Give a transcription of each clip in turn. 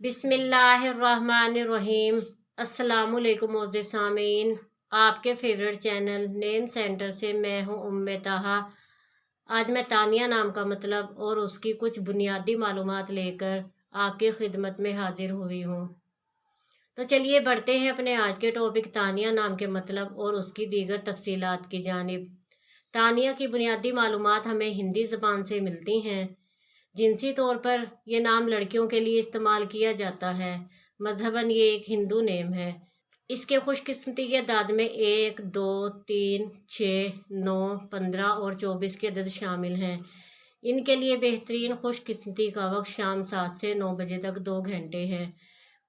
बिस्मिल्लाहिर्रहमानिर्रहीम। अस्सलामुअलैकुम मोअज़्ज़िज़ सामीन, आपके फेवरेट चैनल नेम सेंटर से मैं हूँ उम्मे ताहा। आज मैं तानिया नाम का मतलब और उसकी कुछ बुनियादी मालूमात लेकर आपकी खिदमत में हाजिर हुई हूँ। तो चलिए बढ़ते हैं अपने आज के टॉपिक तानिया नाम के मतलब और उसकी दीगर तफसीलात की जानिब। तानिया की बुनियादी मालूमात हमें हिंदी ज़बान से मिलती हैं। जिनसी तौर पर यह नाम लड़कियों के लिए इस्तेमाल किया जाता है। मजहबन ये एक हिंदू नेम है। इसके खुशकिस्मती के अदाद में 1, 2, 3, 6, 9, 15 और 24 के अदद शामिल हैं। इनके लिए बेहतरीन खुशकिस्मती का वक्त शाम 7 से 9 बजे तक 2 घंटे है।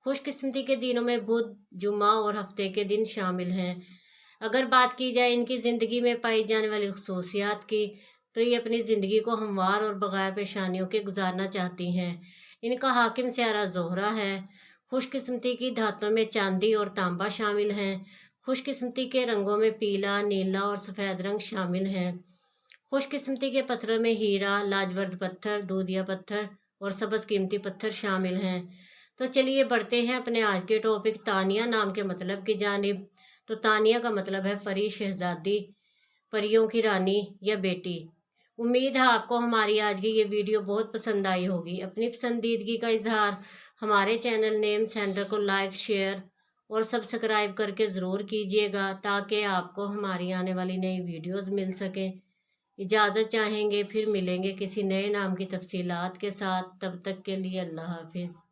खुशकिस्मती के दिनों में बुध, जुमा और हफ्ते के दिन शामिल हैं। अगर बात की जाए इनकी ज़िंदगी में पाई जाने वाली खसूसियात की, तो ये अपनी ज़िंदगी को हमवार और बगैर परेशानियों के गुजारना चाहती हैं। इनका हाकिम सियारा ज़ोहरा है। खुशकिस्मती की धातों में चांदी और तांबा शामिल हैं। खुशकिस्मती के रंगों में पीला, नीला और सफ़ेद रंग शामिल हैं। खुशकिस्मती के पत्थरों में हीरा, लाजवर्द पत्थर, दूधिया पत्थर और सब्ज़ कीमती पत्थर शामिल हैं। तो चलिए बढ़ते हैं अपने आज के टॉपिक तानिया नाम के मतलब की जानिब। तो तानिया का मतलब है परी, शहजादी, परियों की रानी या बेटी। उम्मीद है आपको हमारी आज की ये वीडियो बहुत पसंद आई होगी। अपनी पसंदीदगी का इजहार हमारे चैनल नेम सेंटर को लाइक, शेयर और सब्सक्राइब करके ज़रूर कीजिएगा, ताकि आपको हमारी आने वाली नई वीडियोस मिल सकें। इजाज़त चाहेंगे, फिर मिलेंगे किसी नए नाम की तफसीलात के साथ। तब तक के लिए अल्लाह हाफिज़।